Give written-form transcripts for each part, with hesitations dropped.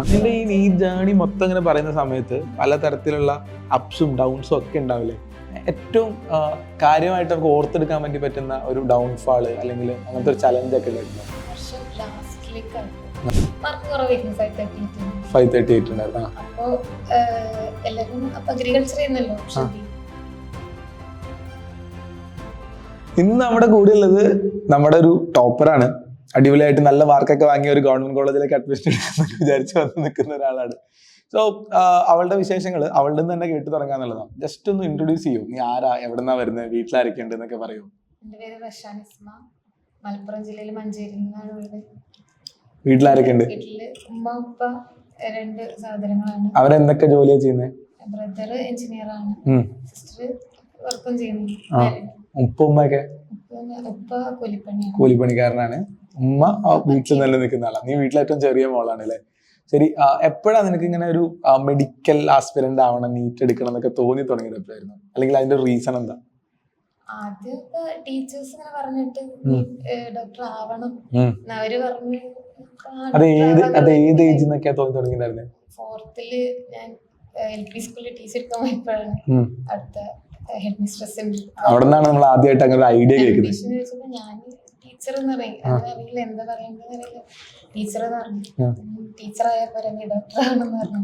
നിന്റെ ഈ NEET journey മൊത്തം ഇങ്ങനെ പറയുന്ന സമയത്ത് പലതരത്തിലുള്ള അപ്സും ഡൗൺസും ഒക്കെ ഉണ്ടാവില്ലേ? ഏറ്റവും കാര്യമായിട്ട് നമുക്ക് ഓർത്തെടുക്കാൻ വേണ്ടി പറ്റുന്ന ഒരു ഡൗൺഫാള് അല്ലെങ്കിൽ അങ്ങനത്തെ ഒരു ചലഞ്ച് ഒക്കെ ഉണ്ടായിരുന്നു? 538 ഉണ്ടായിരുന്നു. ഇന്ന് നമ്മുടെ കൂടെ ഉള്ളത് നമ്മുടെ ഒരു ടോപ്പറാണ്. അടിപൊളിയായിട്ട് നല്ല മാർക്കൊക്കെ വാങ്ങിയ ഒരു ഗവൺമെന്റ് കോളേജിലേക്ക് അഡ്മിഷൻ എടുക്കാമെന്ന് വിചാരിച്ച് വന്ന് നിൽക്കുന്ന ഒരാളാണ്. സോ അവളുടെ വിശേഷങ്ങൾ അവളുടെ നിന്ന് തന്നെ കേട്ടു തുടങ്ങാന്നുള്ളതാണ്. ജസ്റ്റ് ഒന്ന് ഇൻട്രൊഡ്യൂസ് ചെയ്യൂ. നീ ആരാ, എവിടെന്നാ വരുന്നത്, വീട്ടിലാരൊക്കെ ഉണ്ട് എന്നൊക്കെ പറയൂ. എന്റെ പേര് റഷാനിസ്മ, മലപ്പുറം ജില്ലയിൽ മഞ്ചേരിയിൽ നിന്നാണ് വീട്. വീട്ടിലാരൊക്കെ ഉണ്ട്? വീട്ടില് ഉമ്മ ഉപ്പ 2 സഹോദരങ്ങളാണ്. അവരെന്തൊക്കെ ജോലിയാ ചെയ്യുന്നത്? ബ്രദർ എഞ്ചിനീയർ ആണ്, സിസ്റ്റർ വർക്കും ചെയ്യുന്നു. ഉപ്പ ഉമ്മയൊക്കെ? ഉപ്പ കൂലിപ്പണിയാണ്, കൂലിപ്പണിക്കാരനാണ്. ഉമ്മ വീട്ടിൽ നല്ല നിൽക്കുന്ന ആളാണ്. നീ വീട്ടിലേറ്റവും ചെറിയ മോളാണ് അല്ലേ? ശരി, എപ്പോഴാ നിനക്ക് ഇങ്ങനെ ഒരു മെഡിക്കൽ ആസ്പിരന്റ് ആവണം, നീറ്റ് എടുക്കണം എന്നൊക്കെ തോന്നി തുടങ്ങിയത് എപ്പോഴായിരുന്നു? അല്ലെങ്കിൽ അതിന്റെ റീസൺ എന്താ? ആദ്യമൊക്കെ ടീച്ചേഴ്സ് ഇങ്ങനെ പറഞ്ഞിട്ട് ഡോക്ടർ ആവണം അവര് പറഞ്ഞു. അത് ഏത് ഏജ് എന്നൊക്കെയാ തോന്നി തുടങ്ങിയിട്ടുണ്ടായിരുന്നത്? 4th ഞാൻ LP സ്കൂളിൽ ടീച്ചർ എടുക്കാൻ പോയപ്പോഴാണ് അടുത്ത ഹെഡ് മിസ്ട്രസ് അവിടെ നിന്നാണ് നമ്മൾ ആദ്യമായിട്ട് അങ്ങനെ ഒരു ഐഡിയ കേൾക്കുന്നത്. ഞാൻ ടീച്ചർ എന്ന് പറയും, അങ്ങനെ അറിയില്ല എന്താ പറയണ്ടെന്ന് അറിയില്ല. ടീച്ചർ എന്ന് പറഞ്ഞു, ടീച്ചറായ പറഞ്ഞ ഡോക്ടർ ആണെന്ന് പറഞ്ഞു.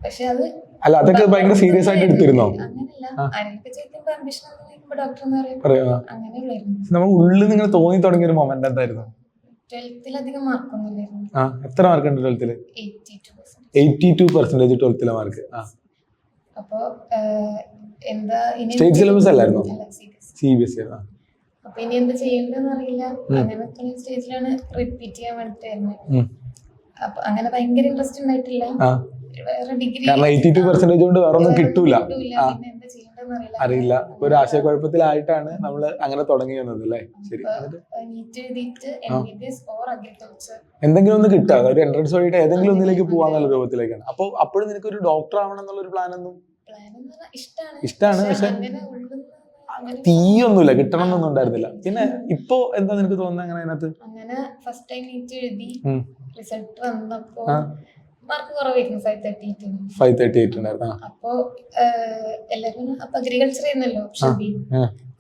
പക്ഷെ അത് അല്ല, അതൊക്കെ ഭയങ്കര സീരിയസ് ആയിട്ട് എടുത്തിരുന്നോ? അങ്ങനെയല്ല, ആരെയൊക്കെ ചോദിക്കുമ്പോ അംബിഷൻ ഡോക്ടർ എന്ന് പറയും, അങ്ങനെയുള്ളായിരുന്നു. നമ്മൾ ഉള്ളിൽ നിങ്ങൾ തോന്നി തുടങ്ങിയ ഒരു മൊമെന്റ് എന്തായിരുന്നു? 12th അധികം മാർക്കൊന്നുമില്ലായിരുന്നു. എത്ര മാർക്ക് ഉണ്ട് 12th? 82% 12th mark. അപ്പൊ എന്താ സ്റ്റേറ്റ് സിലബസ് അല്ലായിരുന്നു? CBSE. അപ്പൊ ഇനി എന്താ ചെയ്യേണ്ടതെന്ന് അറിയില്ല. അങ്ങനെ സ്റ്റേജിലാണ് റിപ്പീറ്റ് ചെയ്യാൻ വേണ്ടിട്ടായിരുന്നു. അപ്പൊ അങ്ങനെ ഭയങ്കര ഇൻട്രസ്റ്റ് ഉണ്ടായിട്ടില്ല. വേറെ ഡിഗ്രി 82% കൊണ്ട് വേറെ ഒന്നും കിട്ടൂല, എന്താ ചെയ്യേണ്ടതെന്ന് അറിയില്ല. ഒരു ആശയക്കുഴപ്പത്തിലായിട്ടാണ് നമ്മൾ അങ്ങനെ തുടങ്ങി വന്നത് അല്ലേ? ശരി, നീറ്റ് എഴുതിയിട്ട് MBBS ഓർ അഗ്രികൾച്ചർ എന്തെങ്കിലും ഒന്ന് കിട്ടുക, ഒരു എൻട്രൻസ് വഴിയിട്ട് ഏതെങ്കിലും ഒന്നിലേക്ക് പോവാന്നുള്ള രൂപത്തിലേക്കാണ്. അപ്പൊ അപ്പോഴും നിനക്ക് ഒരു ഡോക്ടർ ആവണം എന്നുള്ള ഒരു പ്ലാൻ ഒന്നും? ഇഷ്ടാണ്, പക്ഷെ തീയൊന്നുമില്ല, കിട്ടണം എന്നൊന്നും ഉണ്ടായിരുന്നില്ല. പിന്നെ ഇപ്പൊ എന്താ നിനക്ക് തോന്നുന്നത് അങ്ങനെ അതിനകത്ത്? അങ്ങനെ ഫസ്റ്റ് ടൈം നീറ്റ് എഴുതി റിസൾട്ട് വന്നപ്പോ മാർക്ക് കുറവായിരുന്നു, 538 ഉണ്ടായിരുന്നു. അപ്പൊ എല്ലാരും അപ്പൊ അഗ്രികൾച്ചർ ചെയ്യുന്നല്ലോ ഓപ്ഷൻ ബി.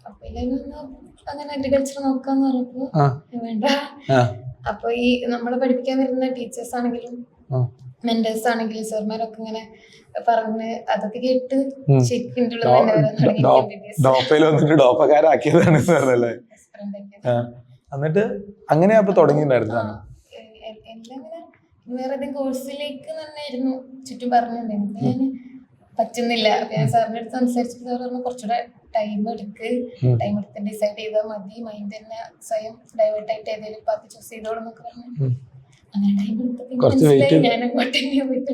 അപ്പൊ എല്ലാരും അങ്ങനെ അഗ്രികൾച്ചർ നോക്കാന്ന് പറഞ്ഞപ്പോ വേണ്ട. അപ്പൊ ഈ നമ്മളെ പഠിപ്പിക്കാൻ വരുന്ന ടീച്ചേഴ്സ് ആണെങ്കിലും മെന്റേഴ്സ് ആണെങ്കിലും സാർമാരൊക്കെ ഇങ്ങനെ പറഞ്ഞ് അതൊക്കെ കേട്ട് ശരിക്കും എന്നിട്ട് അങ്ങനെ അപ്പൊ തുടങ്ങിയിട്ടുണ്ടായിരുന്നു. എല്ലാം ഇങ്ങനെ വേറെ ഏതെങ്കിലും കോഴ്സിലേക്ക് തന്നെയായിരുന്നു ചുറ്റും പറഞ്ഞിട്ടുണ്ടായിരുന്നു. ഞാൻ പറ്റുന്നില്ല. ഞാൻ സാറിന്റെ അടുത്ത് സംസാരിച്ചപ്പോൾ സാർ പറഞ്ഞു കുറച്ചുകൂടെ ടൈം എടുത്ത് ഡിസൈഡ് ചെയ്താൽ മതി, മൈൻഡ് തന്നെ സ്വയം ഡൈവേർട്ട് ആയിട്ട് ഏതെങ്കിലും പാത്ത് ചൂസ് ചെയ്തോളെന്നൊക്കെ പറഞ്ഞു.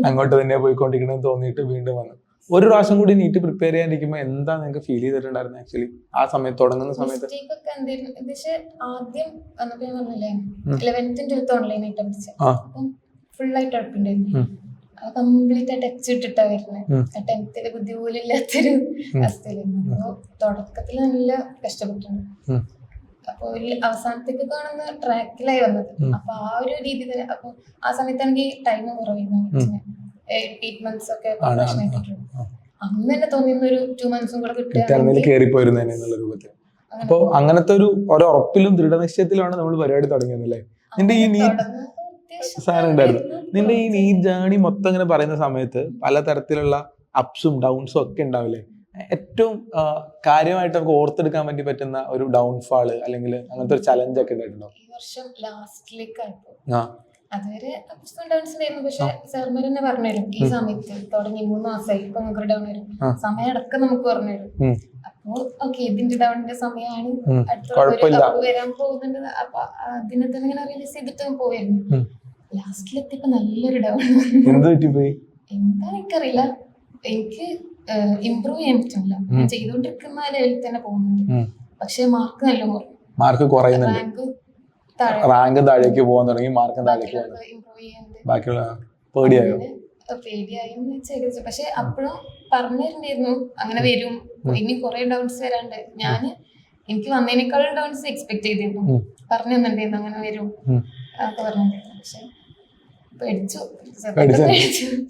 അങ്ങോട്ട് തന്നെ പോയിക്കൊണ്ടിരിക്കണമെന്ന് തോന്നിയിട്ട് വീണ്ടും വന്നു. ഒരു പ്രാവശ്യം കൂടി നീറ്റ് പ്രിപ്പയർ ചെയ്യാനിരിക്കുമ്പോ എന്താ നിങ്ങൾക്ക് ഫീൽ ചെയ്തിട്ടുണ്ടായിരുന്നു ആക്ച്വലി ആ സമയത്ത്, തുടങ്ങുന്ന സമയത്ത്? ആദ്യം വന്നപ്പോ ഞാൻ പറഞ്ഞില്ലേ 11th 12th ഓൺലൈൻ ആയിട്ട് പഠിച്ചത്. അപ്പം ഫുൾ ആയിട്ട് ഉറപ്പുണ്ടായിരുന്നു. അത് കംപ്ലീറ്റ് ആയിട്ട് ടച്ച് ഇട്ടിട്ടാ വരുന്നത്. 10th ബുദ്ധി പോലും ഇല്ലാത്തൊരു അവസ്ഥയിലായിരുന്നു. അപ്പൊ തുടക്കത്തിൽ നല്ല കഷ്ടപ്പെട്ടിട്ടുണ്ട്. അപ്പൊ അവസാനത്തേക്ക് കാണുന്ന ട്രാക്കിലായി വന്നത്. അപ്പൊ ആ ഒരു രീതി തന്നെ. അപ്പൊ ആ സമയത്താണെങ്കിൽ ടൈം കുറവായിരുന്നു, 8 months ഒക്കെ അന്ന് തന്നെ തോന്നിയിരുന്ന ഒരു 2 months കൂടെ കിട്ടുക രൂപത്തിൽ. അപ്പൊ അങ്ങനത്തെ ഒരു ഉറപ്പിലും ദൃഢനിശ്ചയത്തിലാണ് നമ്മൾ പരിപാടി തുടങ്ങിയതല്ലേ? നിന്റെ ഈ സാധനം ഉണ്ടായിരുന്നു. നിന്റെ ഈ നീറ്റ് ജേണി മൊത്തം ഇങ്ങനെ പറയുന്ന സമയത്ത് പലതരത്തിലുള്ള അപ്സും ഡൗൺസും ഒക്കെ ഉണ്ടാവില്ലേ? ഏറ്റവും കാര്യമായിട്ട് നമുക്ക് ഓർത്തെടുക്കാൻ വേണ്ടി പറ്റുന്ന ഒരു ഡൗൺഫാള് അല്ലെങ്കിൽ അങ്ങനത്തെ ഒരു ചലഞ്ച് ഒക്കെ ഉണ്ടായിട്ടുണ്ടോ? ഈ വർഷം ലാസ്റ്റിലേക്കായപ്പോ അതുവരെ അപ്സ് ആൻഡ് ഡൗൺസ് ഉണ്ടായിരുന്നു. പക്ഷെ സാർമാർ തന്നെ പറഞ്ഞുതരും ഈ സമയത്ത് തുടങ്ങി 3 മാസമായി ഇപ്പൊ നമുക്ക് ഡൗൺ വരും, സമയം അടക്കം നമുക്ക് പറഞ്ഞുതരും. അപ്പൊ ഓക്കെ, ഇതിന്റെ ഡൗണിന്റെ സമയമാണ്, അടുത്ത വരാൻ പോകുന്നുണ്ട്. അപ്പൊ അതിനെ തന്നെ ഇങ്ങനെ റിലീസ് ചെയ്തിട്ട് പോയിരുന്നു. ലാസ്റ്റിലെത്തിയപ്പോ നല്ലൊരു ഡൗൺ. എന്താ എനിക്കറിയില്ല, എനിക്ക് ഇമ്പ്രൂവ് ചെയ്യാൻ പറ്റുന്നില്ല. ഞാൻ ചെയ്തോണ്ടിരിക്കുന്ന ലെവലിൽ തന്നെ പോകുന്നുണ്ട്, പക്ഷെ മാർക്ക് നല്ല കുറയും. മാർക്ക് കുറയുന്നുണ്ട്, റാങ്ക് താഴേക്ക് പോകാൻ തുടങ്ങി, മാർക്ക് താഴേക്ക് ബാക്കിയുള്ള പേടിയായോ? പേടിയായെന്ന് വെച്ചാൽ, പക്ഷെ അപ്പോഴും പറഞ്ഞിട്ടുണ്ടായിരുന്നു അങ്ങനെ വരും, ഇനി കുറെ ഡൗൺസ് വരാണ്ട്. എനിക്ക് വന്നതിനേക്കാളും ഡൗൺസ് എക്സ്പെക്ട് ചെയ്തിരുന്നു, പറഞ്ഞു തന്നിട്ടുണ്ടായിരുന്നു അങ്ങനെ വരും ഒക്കെ പറഞ്ഞിട്ടുണ്ടായിരുന്നു. പക്ഷെ പേടിച്ചു,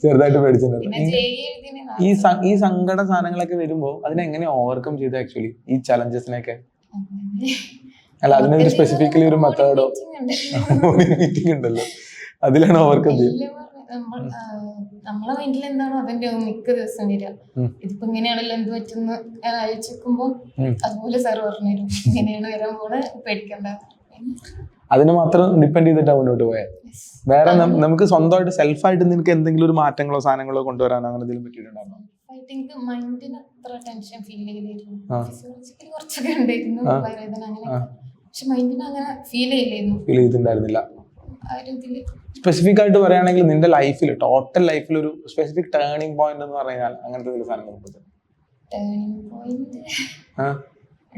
ചെറുതായിട്ട് പേടിച്ചിട്ടുണ്ട്. പിന്നെ ഈ സങ്കട സാധനങ്ങളൊക്കെ വരുമ്പോ അതിനെങ്ങനെ ഓവർകം ചെയ്ത് ആക്ച്വലി ഈ ചലഞ്ചസിനെയൊക്കെ? അല്ല, അതിനൊരു സ്പെസിഫിക്കലി ഒരു മെത്തേഡോ മീറ്റിംഗ് ഉണ്ടല്ലോ, അതിലാണ് ഓവർകം ചെയ്യുന്നത്? നമ്മളെ മൈൻഡിൽ എന്താണോ അതിന്റെ മിക്ക ദിവസം വരിക. ഇതിപ്പോ ഇങ്ങനെയാണല്ലോ എന്ത് പറ്റുന്ന ആലോചിച്ച് നോക്കുമ്പോ അതുപോലെ സാർ പറഞ്ഞു തരും, ഇങ്ങനെയാണ് വരാൻ പോണെ, പേടിക്കണ്ട. അതിന് മാത്രം ഡിപ്പെൻഡ് ചെയ്തിട്ടാണ് മുന്നോട്ട് പോയത്. വേറെ നമുക്ക് സ്വന്തമായിട്ട് സെൽഫായിട്ട് നിനക്ക് എന്തെങ്കിലും ഒരു മാറ്റങ്ങളോ സാധനങ്ങളോ കൊണ്ടുവരാനോ അങ്ങനെ എന്തെങ്കിലും പറ്റിയിട്ടുണ്ടായിരുന്നോ? എനിക്ക് മൈൻഡിന് അത്ര ടെൻഷൻ ഫീൽ ചെയ്തിരുന്നു. ഫിസിയോളജിക്കലി കുറച്ചൊക്കെ ഉണ്ടായിരുന്നു വയറുവേദന അങ്ങനെ, പക്ഷെ മൈൻഡിന് അങ്ങനെ ഫീൽ ചെയ്തിട്ടുണ്ടായിരുന്നില്ല. ആ ഒരു ഇതില് സ്പെസിഫിക് ആയിട്ട് പറയുകയാണെങ്കിൽ നിന്റെ ലൈഫിൽ ടോട്ടൽ ലൈഫിൽ ഒരു സ്പെസിഫിക് ടേണിംഗ് പോയിന്റ് എന്ന് പറഞ്ഞാൽ അങ്ങനത്തെ ഒരു സാധനങ്ങൾ? ടേണിംഗ് പോയിന്റ്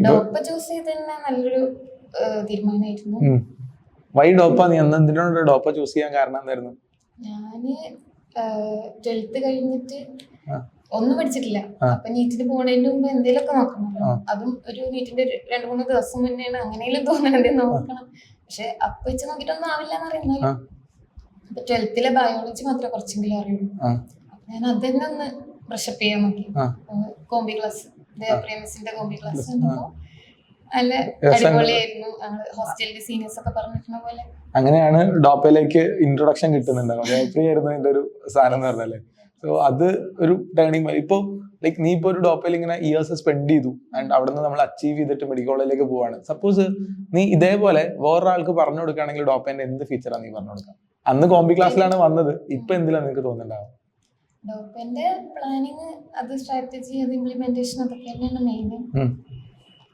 ഡോപ്പ ചൂസ് ചെയ്ത് തന്നെ നല്ലൊരു തീരുമാനമായിരുന്നു. വൈ ഡോപ്പ? നീ എന്തിനാണ് ഡോപ്പ ചൂസ് ചെയ്യാൻ കാരണം എന്തായിരുന്നു? ഞാന് 12th കഴിഞ്ഞിട്ട് ഒന്നും പഠിച്ചിട്ടില്ല. അപ്പൊ നീറ്റിന് പോണതിന് മുമ്പ് എന്തെങ്കിലുമൊക്കെ നോക്കണമല്ലോ. അതും ഒരു നീറ്റിന്റെ 2-3 ദിവസം മുന്നെയാണ് അങ്ങനെയും തോന്നണത് നോക്കണം. പക്ഷെ അപ്പൊ വെച്ച് നോക്കിയിട്ടൊന്നും ആവില്ല എന്ന് അറിയുന്നല്ലോ. അപ്പൊ 12th ബയോളജി മാത്രമേ കുറച്ചെങ്കിലും അറിയുള്ളൂ. അപ്പൊ ഞാൻ അതന്നെ ഒന്ന് ബ്രഷപ്പ് ചെയ്യാൻ നോക്കി. കോമ്പി ക്ലാസ്, ദേവപ്രേമസിന്റെ കോമ്പി ക്ലാസ് ഉണ്ടപ്പോ നല്ല അടിപൊളിയായിരുന്നു. ഹോസ്റ്റലിലെ സീനിയേഴ്സ് ഒക്കെ പറഞ്ഞിരുന്ന പോലെ അങ്ങനെയാണ് ഡോപ്പയിലേക്ക് ഇൻട്രൊഡക്ഷൻ കിട്ടുന്നുണ്ടാവും. ദേവപ്രിയായിരുന്നു അതിന്റെ ഒരു സാധനം എന്ന് പറഞ്ഞാലേ. സോ അത് ഒരു ടേണിംഗ്. ഇപ്പൊ ലൈക്ക് നീ ഇപ്പൊ ഒരു ഡോപ്പയിൽ ഇങ്ങനെ ഇയേഴ്സ് സ്പെൻഡ് ചെയ്തു ആൻഡ് അവിടെ നിന്ന് നമ്മൾ അച്ചീവ് ചെയ്തിട്ട് മെഡിക്കൽ കോളേജിലേക്ക് പോവാണ്. സപ്പോസ് നീ ഇതേപോലെ വേറൊരാൾക്ക് പറഞ്ഞു കൊടുക്കുകയാണെങ്കിൽ ഡോപ്പേന്റെ എന്ത് ഫീച്ചറാണ് നീ പറഞ്ഞു കൊടുക്കുക? അന്ന് കോമ്പി ക്ലാസ്സിലാണ് വന്നത്, ഇപ്പൊ എന്തിലാണ് നിനക്ക് തോന്നുന്നുണ്ടാവും? ഡോപ്പന്റെ പ്ലാനിങ്, അത് സ്ട്രാറ്റജി, അത് ഇംപ്ലിമെന്റേഷൻ, അതൊക്കെ തന്നെയാണ് മെയിൻ.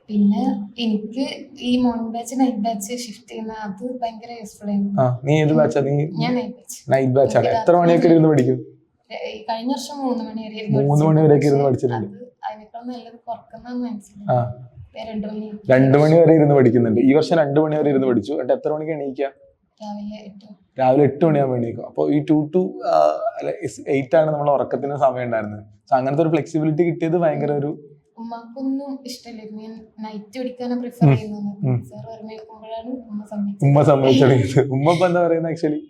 പിന്നെ എനിക്ക് ഈ morning batch night batch shift ചെയ്യുന്ന അത് ഭയങ്കര യൂസ്ഫുൾ ആയിരുന്നു. നീ ഏത് ബാച്ചാ? ഞാൻ നൈറ്റ് ബാച്ച്. നൈറ്റ് ബാച്ച് ആണ്. എത്ര മണിയൊക്കെ ഇരുന്ന് പഠിക്കും? കഴിഞ്ഞ വർഷം 3 മണി വരെ 3 മണി വരെയൊക്കെ ഇരുന്ന് പഠിച്ചിട്ടുണ്ട്. അതിനേക്കാൾ നല്ലത് കുറക്കുന്നതെന്ന് മനസ്സിലായി. 2 മണി വരെ ഇരുന്ന് പഠിക്കുന്നുണ്ട്. ഈ വർഷം 2 മണി വരെ ഇരുന്ന് പഠിച്ചു. എന്നിട്ട് എത്ര മണിക്ക് എണീക്കുക? രാവിലെ 8 മണിയാകുമ്പോൾ എണീക്കും. അപ്പോൾ ഈ 2 to 8 ആണ് നമ്മൾ ഉറക്കത്തിന് സമയം ഉണ്ടായിരുന്നത്. സോ അങ്ങനത്തെ ഒരു ഫ്ലെക്സിബിലിറ്റി കിട്ടിയത് ഭയങ്കര ഒരു. ഉമ്മക്കൊന്നും ഇഷ്ടമില്ലായിരുന്നു, ഞാൻ നൈറ്റ് പഠിക്കാനാണ് പ്രിഫർ ചെയ്യുന്നത്. സാർ പറഞ്ഞേക്കുമ്പോഴാണ് ഉമ്മ സമ്മതിച്ചത്. ഉമ്മ ഇപ്പൊ എന്താ പറയുന്നത്? ആക്ച്വലി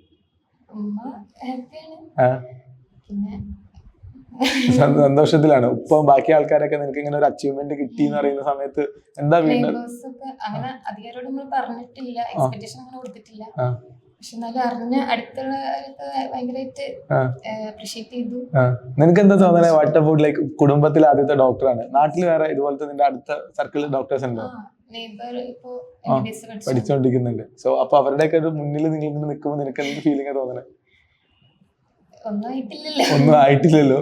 ഉമ്മ ഹാപ്പിയാണ്, പിന്നെ സന്തോഷത്തിലാണ്. ഇപ്പൊ ബാക്കി ആൾക്കാരൊക്കെ നിനക്ക് ഇങ്ങനെ ഒരു അച്ചീവ്മെന്റ് കിട്ടി എന്ന് പറയുന്ന സമയത്ത് എന്താ വീണ്ടും? അങ്ങനെ അധികാരോട് നമ്മൾ പറഞ്ഞിട്ടില്ല, എക്സ്പെക്ടേഷൻ അങ്ങനെ കൊടുത്തിട്ടില്ല. പക്ഷെ എന്നാലും അറിഞ്ഞ അടുത്തുള്ള ഭയങ്കരമായിട്ട് അപ്രീഷിയേറ്റ് ചെയ്തു. നിനക്ക് എന്താ തോന്നുന്നത്? വാട്ട് അബൌട്ട് ലൈക്ക് കുടുംബത്തിലെ ആദ്യത്തെ ഡോക്ടറാണ്. നാട്ടിൽ വേറെ ഇതുപോലത്തെ നിന്റെ അടുത്ത സർക്കിളിൽ ഡോക്ടേഴ്സ് ഉണ്ടോ? പഠിച്ചോണ്ടിരിക്കുന്നുണ്ട്. സോ അപ്പൊ അവരുടെയൊക്കെ ഒരു മുന്നിൽ നിങ്ങൾ ഇങ്ങനെ നിൽക്കുമ്പോൾ നിനക്ക് എന്ത് ഫീലിംഗ് തോന്നണേ? ഒന്നും ആയിട്ടില്ലല്ലോ,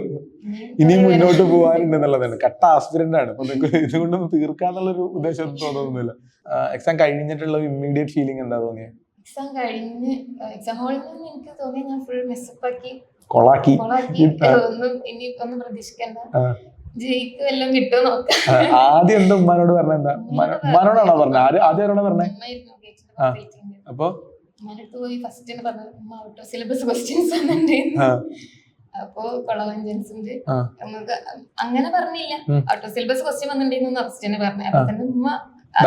ഇനി മുന്നോട്ട് പോകാനുണ്ടെന്നുള്ളതാണ്. കട്ട ആസ്പിരന്റ് ആണ്. അപ്പൊ നിങ്ങൾക്ക് ഇതുകൊണ്ടൊന്നും തീർക്കാന്നുള്ളൊരു ഉദ്ദേശം തോന്നുന്നില്ല. എക്സാം കഴിഞ്ഞിട്ടുള്ള ഇമ്മീഡിയറ്റ് ഫീലിംഗ് എന്താ തോന്നിയത്? എക്സാം കഴിഞ്ഞ് എക്സാം ഹാളിൽ നിന്ന് എനിക്ക് തോന്നി ഞാൻ ഫുൾ മെസ്സപ്പ് ആക്കി കൊളാക്കി. ഒന്നും പ്രതീക്ഷിക്കണ്ട, ജയിക്കും എല്ലാം കിട്ടുമോ നോക്കാം. ആദ്യം എന്താ ഉമ്മാനോട് പറഞ്ഞ? എന്താ ഉമ്മാനോടാണോ പറഞ്ഞത്? ആദ്യം ആരോടാ പറഞ്ഞേ? അപ്പൊ പോയി ഫസ്റ്റ് പറഞ്ഞു സിലബസ് ക്വസ്റ്റ്യൻസ് വന്നിട്ടുണ്ടായിരുന്നു. അപ്പൊ കൊളവഞ്ചൻസിന്റെ നമുക്ക് അങ്ങനെ പറഞ്ഞില്ല, ഔട്ട് ഓഫ് സിലബസ് ക്വസ്റ്റ്യൻ വന്നിട്ടുണ്ടായിരുന്നു ഫസ്റ്റ് തന്നെ പറഞ്ഞു. അപ്പൊ തന്നെ ഉമ്മ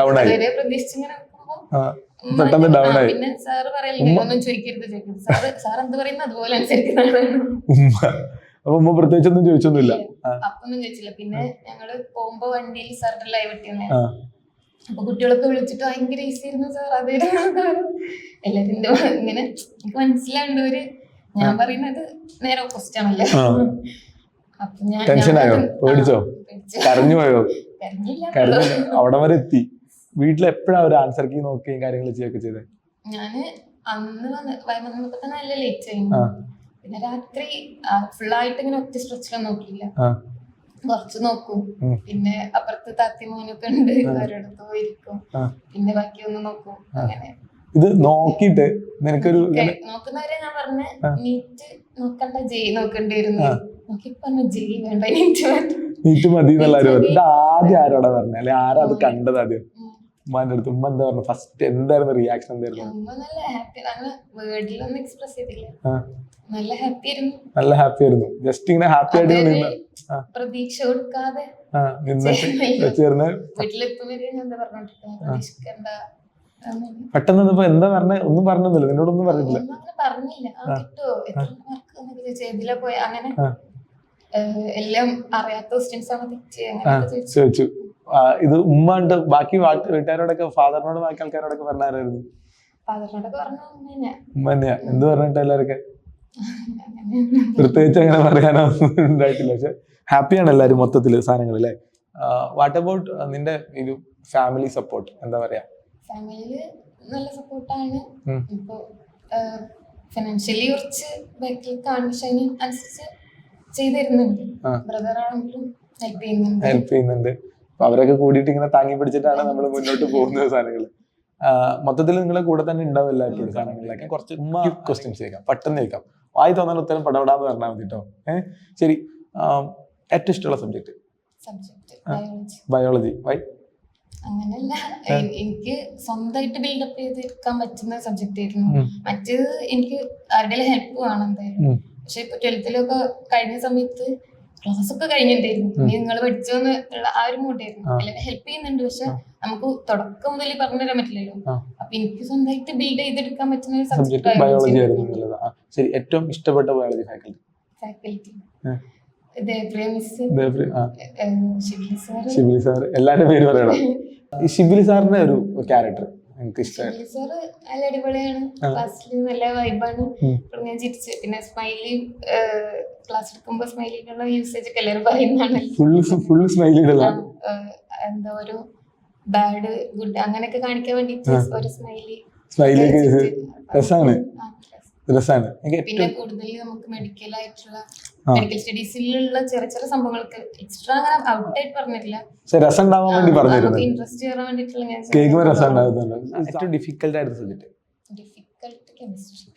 വളരെ പ്രതീക്ഷിച്ചിങ്ങനെ പെട്ടെന്ന് ഡൗൺ ആയി. പിന്നെ സാറ് പറയല്ലേ ഒന്നും ചോദിക്കരുത്, സാർ എന്ത് പറയുന്നത് അതുപോലെ അനുസരിക്കുന്നതാണ്. ഉമ്മ പ്രത്യേകിച്ചൊന്നും ചോദിച്ചൊന്നുമില്ല, അപ്പൊന്നും ചോദിച്ചില്ല. പിന്നെ ഞങ്ങള് പോകുമ്പോ വണ്ടിയിൽ സാറിന്റെ ലൈവ് ഇട്ടിരുന്നേ. അപ്പൊ കുട്ടികളൊക്കെ വിളിച്ചിട്ട് ഭയങ്കര ഈസി ആയിരുന്നു സാർ, അതായിരുന്നു എല്ലാത്തിന്റെ ഇങ്ങനെ എനിക്ക് മനസ്സിലാണ്ട് ഒരു ഞാൻ പറയുന്നത് നേരെ ഓപ്പോസിറ്റ് ആണല്ലോ. അപ്പൊ ഞാൻ പേടിച്ചോ? കരഞ്ഞു പോയോ? കരഞ്ഞില്ല, അവിടെ വരെ എത്തി. വീട്ടിൽ എപ്പോഴാ ഒരു ആൻസർ കീ നോക്കുകയും കാര്യങ്ങൾ ചെയ്യൊക്കെ ചെയ്തേ? ഞാന് അന്ന് വന്നപ്പോ തന്നെ നല്ല ലേറ്റ് ആയിരുന്നു. പിന്നെ രാത്രി ഫുള്ളായിട്ട് ഇങ്ങനെ ഒറ്റ സ്ട്രെച്ചിലൊന്നും നോക്കിയില്ല, കുറച്ച് നോക്കും. പിന്നെ അപ്പുറത്ത് താത്തി മോനൊക്കെ ഉണ്ട്, അവരോടത്ത് പോയിരിക്കും. പിന്നെ ബാക്കി ഒന്ന് നോക്കും. അങ്ങനെ ഇത് നോക്കിട്ട് നിനക്കൊരു നോക്കുന്നവരെ ഞാൻ പറഞ്ഞ നീറ്റ് നോക്കണ്ട, ജയ് നോക്കേണ്ടി വരുന്നു. നോക്കി പറഞ്ഞു ജയ് വേണ്ട, നീറ്റ് മതി എന്നുള്ളവരും. ഇത് ആദ്യം ആരോടാ പറഞ്ഞ? അല്ലെ ആരാ അത് കണ്ടത് ആദ്യം? ഉമ്മാന്റെ അടുത്ത്. ഉമ്മ എന്താ പറഞ്ഞു? ഫസ്റ്റ് എന്തായിരുന്നു റിയാക്ഷൻ? എന്തായിരുന്നു? നല്ല ഹാപ്പി, അങ്ങനെ വേർഡിലൊന്നും എക്സ്പ്രസ് ചെയ്തില്ല. നല്ല ഹാപ്പി ആയിരുന്നു. നല്ല ഹാപ്പി ആയിരുന്നു. ജസ്റ്റ് ഇങ്ങനെ ഹാപ്പി ആയിട്ട് പ്രതീക്ഷ കൊടുക്കാതെ വീട്ടിലെത്തും വരെ ഞാൻ എന്താ പറഞ്ഞോണ്ടിരിക്കുന്നത്, പ്രതീക്ഷിക്കണ്ട. പെട്ടെന്ന് എന്താ പറഞ്ഞ? ഒന്നും പറഞ്ഞൊന്നുമില്ല, നിന്നോടൊന്നും പറഞ്ഞിട്ടില്ല. പറഞ്ഞില്ല കിട്ടുമോ എത്ര മാർക്ക് എന്നൊക്കെ ചോദിച്ചു, ഇതിലെ പോയ അങ്ങനെ എല്ലാം അറിയാത്ത ക്വസ്റ്റ്യൻസ് ആണ് തെറ്റ് അങ്ങനെ ചോദിച്ചു. ഇത് ഉമ്മ ഉണ്ട്, ബാക്കി വീട്ടുകാരോടൊക്കെ ഫാദറിനോട് ബാക്കി ആൾക്കാരോടൊക്കെ പറഞ്ഞായിരുന്നു? ഫാദറിനോടൊക്കെ പറഞ്ഞു ഉമ്മ തന്നെയാ. എന്ത് പറഞ്ഞിട്ട് എല്ലാവരൊക്കെ? പ്രത്യേകിച്ച് അങ്ങനെ പറയാനോ ഉണ്ടായിട്ടില്ല. പക്ഷെ ഹാപ്പിയാണ് എല്ലാവരും മൊത്തത്തില് സാധനങ്ങൾ അല്ലേ? വാട്ട് അബൌട്ട് നിന്റെ ഒരു ഫാമിലി സപ്പോർട്ട്, എന്താ പറയാ? ഫാമിലിയില് നല്ല സപ്പോർട്ടാണ്. ഇപ്പൊ ഫിനാൻഷ്യലി കുറച്ച് ബാക്കിൽ കാണിച്ചതിന് അനുസരിച്ച് ചെയ്തു തരുന്നുണ്ട്. ബ്രദർ ആണെങ്കിലും ഹെൽപ്പ് ചെയ്യുന്നുണ്ട്. അപ്പൊ അവരൊക്കെ കൂടിയിട്ട് ഇങ്ങനെ താങ്ങി പിടിച്ചിട്ടാണ് നമ്മൾ മുന്നോട്ട് പോകുന്നത് സാധനങ്ങൾ. മൊത്തത്തിൽ നിങ്ങളെ കൂടെ തന്നെ ഉണ്ടാവും എല്ലാവരും സാധനങ്ങളിലൊക്കെ. കുറച്ച് ക്വസ്റ്റ്യൻസ് കേൾക്കാം, പെട്ടെന്ന് കേൾക്കാം, വായി തോന്നുന്ന ഉത്തരം പടപടാന്ന് പറഞ്ഞാൽ മതി കേട്ടോ. ശരി, ഏറ്റവും ഇഷ്ടമുള്ള സബ്ജക്ട്? ബയോളജി. വൈ? അങ്ങനെയല്ല, എനിക്ക് സ്വന്തമായിട്ട് ബിൽഡപ്പ് ചെയ്തെടുക്കാൻ പറ്റുന്ന സബ്ജക്ട് ആയിരുന്നു. മറ്റേത് എനിക്ക് ആരുടെയും ഹെൽപ്പ് വേണം എന്തായാലും. പക്ഷെ ഇപ്പൊ 12th കഴിഞ്ഞ സമയത്ത് ക്ലാസ് ഒക്കെ കഴിഞ്ഞിട്ടായിരുന്നു, നിങ്ങൾ പഠിച്ചോന്ന് ആ ഒരു മൂട്ടായിരുന്നു. എല്ലാവരും ഹെൽപ്പ് ചെയ്യുന്നുണ്ട്, പക്ഷെ നമുക്ക് തുടക്കം മുതൽ പറഞ്ഞുതരാൻ പറ്റില്ലല്ലോ. അപ്പൊ എനിക്ക് സ്വന്തമായിട്ട് ബിൽഡ് ചെയ്തെടുക്കാൻ പറ്റുന്ന ഒരു സബ്ജക്ട് ബയോളജി ആയിരുന്നു. ശരി, ഏറ്റവും ഇഷ്ടപ്പെട്ട ബയോളജി ഫാക്കൽറ്റി? ഷിബിലി സാർ. എല്ലാരും പേര് പറയണം. ഈ ഷിബിലി സാറിന്റെ ഒരു ക്യാരക്ടർ എനിക്ക് ഇഷ്ടമായി. സാറ് നല്ല അടിപൊളിയാണ്, ക്ലാസ്സിൽ നല്ല വൈബാണ്. ഞാൻ ചിരിച്ചു. പിന്നെ സ്മൈലി ക്ലാസ് എടുക്കുമ്പോ സ്മൈലിക്കുള്ള യൂസേജ് ഒക്കെ എല്ലാവരും പറയുന്നതാണ്. ഫുൾ സ്മൈലി എന്താ ഒരു ബാഡ് ഗുഡ് അങ്ങനെയൊക്കെ കാണിക്കാൻ വേണ്ടിട്ട് ഒരു സ്മൈലി രസാണ്. പിന്നെ കൂടുതൽ നമുക്ക് മെഡിക്കൽ ആയിട്ടുള്ള മെഡിക്കൽ സ്റ്റഡീസിലുള്ള ചെറിയ ചെറിയ സംഭവങ്ങൾക്ക് എക്സ്ട്രാ അങ്ങനെ ഔട്ടായിട്ട് പറഞ്ഞിട്ടില്ല, രസം ഉണ്ടാവാൻ വേണ്ടി പറഞ്ഞിരുന്നു. ഇൻട്രസ്റ്റ് ചെയ്യാൻ വേണ്ടിട്ടുള്ള ഏറ്റവും ഡിഫിക്കൽട്ട് ആയിരുന്നു സബ്ജക്ട്?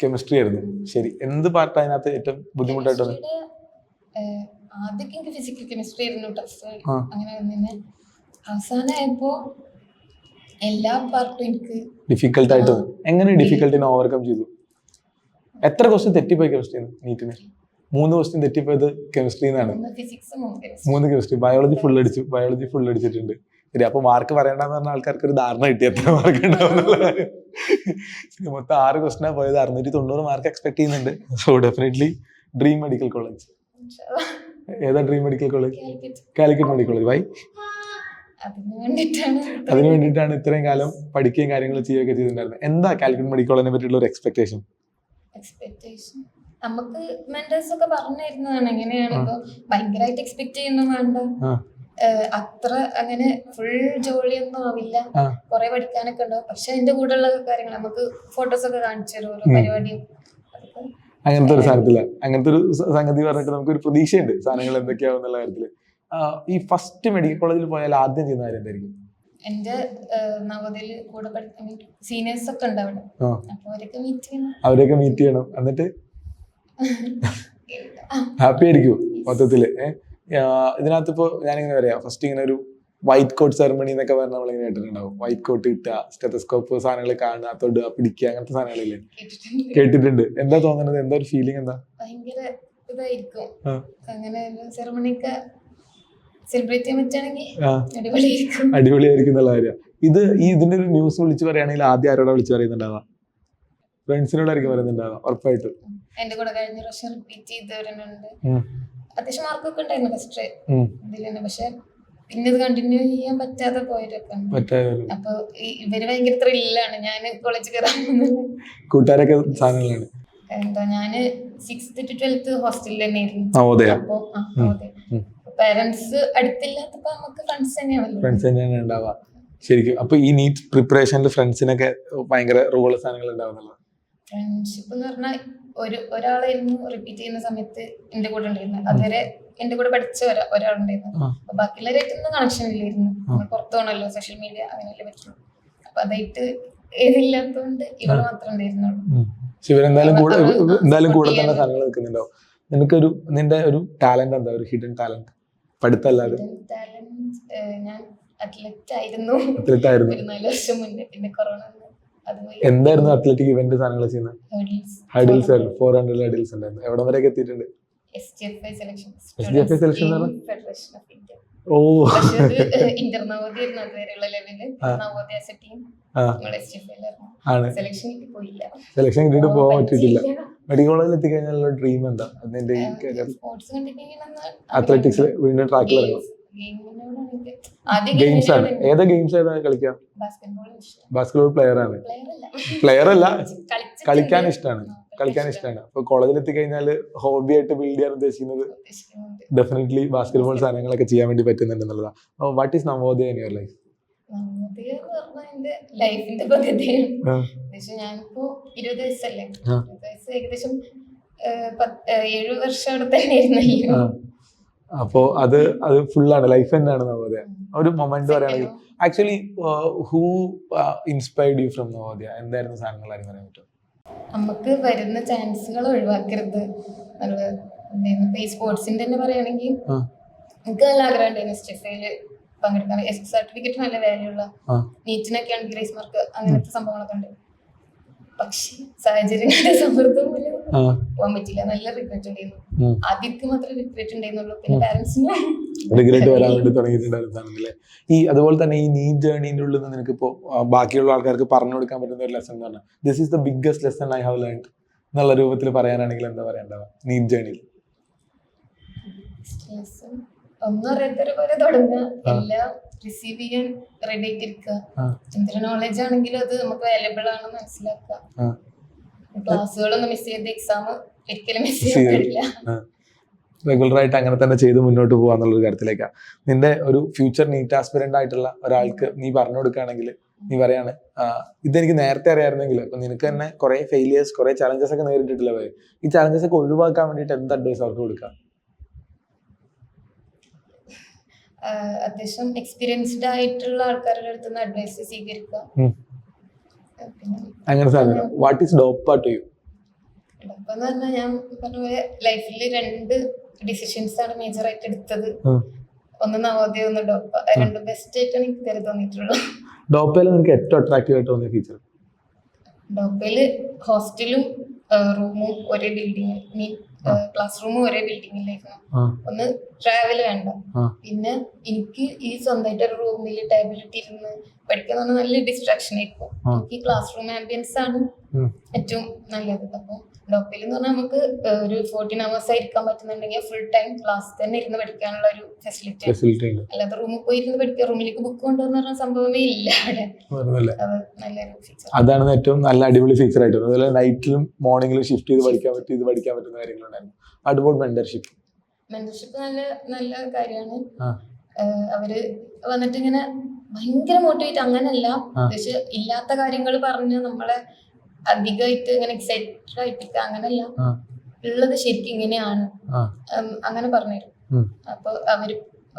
കെമിസ്ട്രി ആയിരുന്നു. ശരി, എന്ത് പാർട്ട് അതിനകത്ത് ഏറ്റവും ബുദ്ധിമുട്ടായിട്ട്? ആദ്യമൊക്കെ എനിക്ക് ഫിസിക്കൽ കെമിസ്ട്രി ആയിരുന്നു ടഫ്. അങ്ങനെ തന്നെ അവസാനമായപ്പോ എല്ലാ പാർട്ടും എനിക്ക് ഡിഫിക്കൽട്ട് ആയിട്ട് തോന്നി. എങ്ങനെ ഡിഫിക്കൽട്ടിനെ ഓവർകം ചെയ്തു? എത്ര ക്വസ്റ്റ്യൻ തെറ്റിപ്പോയി കെമിസ്ട്രി നീറ്റിന്? 3 ക്വസ്റ്റ്യൻ തെറ്റിപ്പോയത് കെമിസ്ട്രി എന്നാണ്. 3 കെമിസ്ട്രി. ബയോളജി ഫുൾ അടിച്ചിട്ടുണ്ട്. ശരി, അപ്പൊ മാർക്ക് പറയണ്ടെന്ന് പറഞ്ഞ ആൾക്കാർക്ക് ഒരു ധാരണ കിട്ടി എത്ര മാർക്ക് ഉണ്ടാവും. മൊത്തം 6 ക്വസ്റ്റ്യനാ പോയത്. 690 മാർക്ക് എക്സ്പെക്ട് ചെയ്യുന്നുണ്ട്. So definitely dream medical college. ഏതാ dream medical college? Calicut medical college. Why? അതിനു വേണ്ടിയിട്ടാണ് ഇത്രയും കാലം പഠിക്കുകയും കാര്യങ്ങൾ ചെയ്യുകയൊക്കെ ചെയ്തിട്ടുണ്ടായിരുന്നത്. എന്താ കാലിക്കറ്റ് മെഡിക്കൽ കോളേജിനെ പറ്റിയുള്ള ഒരു എക്സ്പെക്ടേഷൻ? നമുക്ക് മെന്റേഴ്സ് ഒക്കെ പറഞ്ഞിരുന്നതാണ് എങ്ങനെയാണ്. ഇപ്പൊ ഭയങ്കരമായിട്ട് എക്സ്പെക്ട് ചെയ്യുന്നു വേണ്ട, അത്ര അങ്ങനെ ഫുൾ ജോലിയൊന്നും ആവില്ല, കുറെ പഠിക്കാനൊക്കെ ഉണ്ടാവും. പക്ഷെ അതിന്റെ കൂടെ ഉള്ള കാര്യങ്ങൾ നമുക്ക് ഫോട്ടോസ് ഒക്കെ കാണിച്ചു തരും, ഓരോ പരിപാടിയും. അങ്ങനത്തെ ഒരു സാധനത്തില്ല, അങ്ങനത്തെ ഒരു സംഗതി പറഞ്ഞിട്ട് നമുക്കൊരു പ്രതീക്ഷയുണ്ട് സാധനങ്ങൾ എന്തൊക്കെയാവും എന്നുള്ള കാര്യത്തില്. ഈ ഫസ്റ്റ് മെഡിക്കൽ കോളേജിൽ പോയാൽ ആദ്യം ചെയ്യുന്ന കാര്യം എന്തായിരിക്കും? എന്റെ നവോദയയിൽ കൂടെ പഠിക്കാൻ സീനിയേഴ്സ് ഒക്കെ ഉണ്ട് അവിടെ, അപ്പൊ അവരെയൊക്കെ മീറ്റ് ചെയ്യണം. എന്നിട്ട് ഹാപ്പി ആയിരിക്കും മൊത്തത്തില്. ഇതിനകത്ത് ഇപ്പൊ ഞാനിങ്ങനെ പറയാം, ഫസ്റ്റ് ഇങ്ങനെ ഒരു വൈറ്റ് കോട്ട് സെറമണി എന്നൊക്കെ പറഞ്ഞാൽ നമ്മളിങ്ങനെ കേട്ടിട്ടുണ്ടാവും. വൈറ്റ് കോട്ട് കിട്ടുക, സ്റ്റെതസ്കോപ്പ് സാധനങ്ങൾ കാണുക, തൊടുക, പിടിക്കുക, അങ്ങനത്തെ സാധനങ്ങളില്ലേ? കേട്ടിട്ടുണ്ട്. എന്താ തോന്നുന്നത്? എന്താ ഒരു ഫീലിംഗ്? എന്താ? ഭയങ്കര ഇതായിരിക്കും. അങ്ങനെ സെറമണിയൊക്കെ സെലിബ്രേറ്റ് ചെയ്യാൻ പറ്റുകയാണെങ്കിൽ അടിപൊളിയായിരിക്കും എന്നുള്ള കാര്യം. ഇതിന്റെ ഒരു ന്യൂസ് വിളിച്ച് പറയുകയാണെങ്കിൽ ആദ്യം ആരോടാ വിളിച്ച് പറയുന്നുണ്ടാവാ? ഫ്രണ്ട്സിനോടായിരിക്കും പറയുന്നുണ്ടാവാ ഉറപ്പായിട്ടും. എന്റെ കൂടെ കഴിഞ്ഞ പ്രാവശ്യം റിപ്പീറ്റ് ചെയ്തവരുണ്ട്. അത്യാവശ്യം മാർക്കൊക്കെ ഉണ്ടായിരുന്നു ഫസ്റ്റ് ഇതിൽ തന്നെ. പക്ഷെ പിന്നെ ഇത് കണ്ടിന്യൂ ചെയ്യാൻ പറ്റാതെ പോയവരൊക്കെ. അപ്പൊ ഇവര് ഭയങ്കര ത്രില്ലാണ് ഞാൻ കോളേജ് കയറാൻ. കൂട്ടുകാരൊക്കെ സാധനങ്ങളാണ്. എന്താ ഞാന് 6th to 12th ഹോസ്റ്റലിൽ തന്നെ ആയിരുന്നു. അപ്പൊ പാരന്റ്സ് അടുത്തില്ലാത്തപ്പോ നമുക്ക് ഫ്രണ്ട്സ് തന്നെയാണ് ഉണ്ടാവുക ശരിക്കും. അപ്പൊ ഈ നീറ്റ് പ്രിപ്പറേഷനിൽ ഫ്രണ്ട്സിനൊക്കെ ഭയങ്കര റോള് സാധനങ്ങൾ ഉണ്ടാവുന്നുള്ളത്. ഫ്രണ്ട്ഷിപ്പ് എന്ന് പറഞ്ഞാൽ ഒരാളായിരുന്നു റിപ്പീറ്റ് ചെയ്യുന്ന സമയത്ത് എന്റെ കൂടെ ഉണ്ടായിരുന്നു. അതുവരെ എന്റെ കൂടെ പഠിച്ച ഒരാളുണ്ടായിരുന്നു. അപ്പൊ ബാക്കിയുള്ളവരായിട്ടൊന്നും കണക്ഷൻ ഇല്ലായിരുന്നു. പുറത്തു പോകണല്ലോ, സോഷ്യൽ മീഡിയ അങ്ങനെയല്ലേ പറ്റുള്ളൂ. അപ്പൊ അതായിട്ട് ഏതില്ലാത്തതുകൊണ്ട് ഇവർ മാത്രം ഉണ്ടായിരുന്നുള്ളൂ. എന്തായാലും കൂടെ തന്നെ സാധനങ്ങൾ നിൽക്കുന്നുണ്ടാവും. നിനക്കൊരു നിന്റെ ഒരു ടാലന്റ് എന്താ? ഒരു ഹിഡൻ ടാലന്റ് പഠിത്തല്ലാതെ? ഞാൻ അത്ലറ്റ് ആയിരുന്നു 4 വർഷം മുന്നേ. പിന്നെ കൊറോണ. എന്തായിരുന്നു അത്ലറ്റിക് ഇവന്റ് സാധനങ്ങൾ ചെയ്യുന്നത്? ഹഡിൽസ് ആയിരുന്നു. 400 ഹഡിൽസ് ഉണ്ടായിരുന്നു. എവിടെ വരെയൊക്കെ എത്തിയിട്ടുണ്ട്? SGFI selection. ഓ, ഇന്റർനവോദയ ആയിരുന്നു അതുവരെയുള്ള ലെവല്. നവോദയ ടീം സെലക്ഷൻ കിട്ടി പോയില്ല. സെലക്ഷൻ കിട്ടിയിട്ട് പോകാൻ പറ്റിയിട്ടില്ല. മെഡിക്കൽ കോളേജിൽ എത്തിക്കഴിഞ്ഞാലുള്ള ഡ്രീം എന്താ? അതിന്റെ ഈ കരിയർ സ്പോർട്സ് കണ്ടിട്ടുണ്ടെങ്കിൽ അത്ലറ്റിക്സിൽ വീണ്ടും ട്രാക്കിൽ ഇറങ്ങും. ഗെയിംസ് ആണ്. ഏതാ ഗെയിംസ് ഏതാ കളിക്കുക? ബാസ്കറ്റ്ബോൾ പ്ലെയർ ആണ്. പ്ലെയർ അല്ല, കളിക്കാൻ ഇഷ്ടമാണ്. അപ്പൊ കോളേജിൽ എത്തിക്കഴിഞ്ഞാൽ ഹോബി ആയിട്ട് ബിൽഡ് ചെയ്യാൻ ഉദ്ദേശിക്കുന്നത് ഡെഫിനറ്റ്ലി ബാസ്കറ്റ്ബോൾ സാധനങ്ങളൊക്കെ ചെയ്യാൻ വേണ്ടി പറ്റുന്നുണ്ട് എന്നുള്ളതാണ്. What is Navodaya in your life? ലൈഫിന്റെ പദ്ധതിയാണ്. ഞാനിപ്പോ 20 വയസ്സല്ലേ, 20 വയസ്സ് ഏകദേശം 7 വർഷം അവിടെ തന്നെ ആയിരുന്നല്ലോ. അപ്പോ അത് ഫുള്ളാണ് ലൈഫ് തന്നെയാണ് നവോദയ. ഒരു മൊമെന്റ് പറയുകയാണെങ്കിൽ actually who inspired you from Navodaya? എന്തായിരുന്നു സാധനങ്ങളായിരുന്നു പറയാൻ പറ്റും? നമുക്ക് വരുന്ന ചാൻസുകൾ ഒഴിവാക്കരുത്. ഈ സ്പോർട്സിന്റെ തന്നെ പറയുകയാണെങ്കിൽ എനിക്ക് നല്ല ആഗ്രഹം ഉണ്ടായിരുന്നു സ്റ്റെഫയില് പങ്കെടുക്കാൻ. സർട്ടിഫിക്കറ്റ് നല്ല വാല്യൂ ഉള്ള, നീറ്റിനൊക്കെ ആണ് ഗ്രേസ് മാർക്ക്, അങ്ങനത്തെ സംഭവങ്ങളൊക്കെ ഉണ്ട്. പക്ഷെ സാഹചര്യങ്ങളുടെ സമ്മർദ്ദം മൂലം പോകാൻ പറ്റില്ല. നല്ല റിഗ്രറ്റ് ഉണ്ടായിരുന്നു. ആദ്യക്ക് മാത്രമേ റിഗ്രറ്റ് ഉണ്ടായിരുന്നുള്ളൂ, പിന്നെ പാരന്റ്സിന് റിഗ്രറ്റ് വരാൻ വേണ്ടി തുടങ്ങിയിട്ടുണ്ടായിരുന്നല്ലേ. ഈ അതുപോലെ തന്നെ ഈ നീറ്റ് ജേർണിന്റെ ഉള്ളിൽ നിന്ന് നിനക്ക് ഇപ്പോ ബാക്കിയുള്ള ആൾക്കാർക്ക് പറഞ്ഞു കൊടുക്കാൻ പറ്റുന്ന ഒരു ലെസൺ എന്ന് പറഞ്ഞാൽ this is the biggest lesson I have learned എന്നുള്ള രൂപത്തിൽ പറയാനാണെങ്കിൽ എന്താ പറയേണ്ടത് നീറ്റ് ജേർണിയിൽ? ഒന്നും അറിയാത്തൊരു പോലെ തുടങ്ങുക, എല്ലാം റിസീവ് ചെയ്യാൻ റെഡി ആയിട്ടിരിക്കുക. എന്തൊരു നോളജ് ആണെങ്കിലും അത് നമുക്ക് വാല്യബിൾ ആണെന്ന് മനസ്സിലാക്കുക. ക്ലാസ്സുകളൊന്നും മിസ് ചെയ്ത് എക്സാം ഒരിക്കലും മിസ് ചെയ്യാൻ പറ്റില്ല. റെഗുലർ ആയിട്ട് അങ്ങനെ തന്നെ ചെയ്ത് മുന്നോട്ട് പോകാന്നുള്ളൊരു കാര്യത്തിലേക്കാണ്. നിന്റെ ഒരു ഫ്യൂച്ചർ നീറ്റ് ആസ്പിരന്റ് ആയിട്ടുള്ള ഒരാൾക്ക് നീ പറഞ്ഞു കൊടുക്കുകയാണെങ്കിൽ നീ പറയാണ് ഇതെനിക്ക് നേരത്തെ അറിയാമായിരുന്നെങ്കിൽ, അപ്പൊ നിനക്ക് തന്നെ കുറെ ഫെയിലിയേഴ്സ്, കുറെ ചലഞ്ചസ് ഒക്കെ നേരിട്ടിട്ടില്ല, ഈ ചലഞ്ചസ് ഒക്കെ ഒഴിവാക്കാൻ വേണ്ടിയിട്ട് എന്ത് അഡ്വൈസ് അവർക്ക് കൊടുക്കാം? അത്യാവശ്യം എക്സ്പീരിയൻസ്ഡ് ആയിട്ടുള്ള ആൾക്കാരുടെ അടുത്ത് നിന്ന് അഡ്വൈസ് സ്വീകരിക്കുക. അങ്ങനെ സാധനം വാട്ട് ഈസ് ഡോപ്പ ടു യു? ഡോപ്പ എന്ന് പറഞ്ഞാൽ ഞാൻ പറഞ്ഞ പോലെ ലൈഫിൽ 2 ഡിസിഷൻസ് ആണ് മേജർ ആയിട്ട് എടുത്തത്. ഒന്ന് നവോദയ, ഒന്ന് ഡോപ്പ. 2 ബെസ്റ്റ് ആയിട്ടാണ് എനിക്ക് ഇതുവരെ തോന്നിയിട്ടുള്ളത്. ഡോപ്പയിൽ നിനക്ക് ഏറ്റവും അട്രാക്റ്റീവ് ആയിട്ട് തോന്നിയ ഫീച്ചർ? ഡോപ്പയില് ഹോസ്റ്റലും റൂമും ഒരേ ബിൽഡിംഗ്, ക്ലാസ് റൂമും ഒരേ ബിൽഡിങ്ങിലായിരുന്നു. ഒന്ന് ട്രാവൽ വേണ്ട, പിന്നെ എനിക്ക് ഈ സ്വന്തമായിട്ട് ഒരു റൂമിൽ ടേബിൾ ഇട്ടിരുന്ന് പഠിക്കാൻ പറഞ്ഞാൽ നല്ല ഡിസ്ട്രാക്ഷൻ ആയിരിക്കും. എനിക്ക് ക്ലാസ് റൂം ആംബിയൻസ് ആണ് ഏറ്റവും നല്ലത്. അപ്പൊ ഡോപ്പയിൽ എന്ന് പറഞ്ഞാൽ നമുക്ക് ഒരു 14 hours ആയിരിക്കാൻ പറ്റുന്നുണ്ടെങ്കിൽ ഫുൾ ടൈം ക്ലാസ് തന്നെ ഇരുന്ന് പഠിക്കാനുള്ള ഒരു ഫെസിലിറ്റി. അല്ലാതെ റൂമിൽ പോയി ഇരുന്ന് പഠിക്കുക, റൂമിലേക്ക് ബുക്ക് കൊണ്ടുവന്ന് പറഞ്ഞ സംഭവമേ ഇല്ല അവിടെ. നല്ലൊരു ഫീച്ചർ, അതാണ് ഏറ്റവും നല്ല അടിപൊളി ഫീച്ചർ ആയിട്ട്. അതുപോലെ നൈറ്റിലും മോർണിംഗിലും ഷിഫ്റ്റ് ചെയ്ത് പഠിക്കാൻ പറ്റുന്ന കാര്യങ്ങളുണ്ടായിരുന്നു. അതുപോലെ മെന്റർഷിപ്പ് നല്ല നല്ല കാര്യമാണ്. അവര് വന്നിട്ട് ഇങ്ങനെ ഭയങ്കര മോട്ടിവേറ്റ് അങ്ങനല്ല, പക്ഷെ ഇല്ലാത്ത കാര്യങ്ങൾ പറഞ്ഞ് നമ്മളെ അധികമായിട്ട് ഇങ്ങനെ എക്സൈറ്റഡ് ആയിട്ട് അങ്ങനല്ല, ഉള്ളത് ശരിക്കും ഇങ്ങനെയാണ് അങ്ങനെ പറഞ്ഞുതരും. അപ്പൊ അവര്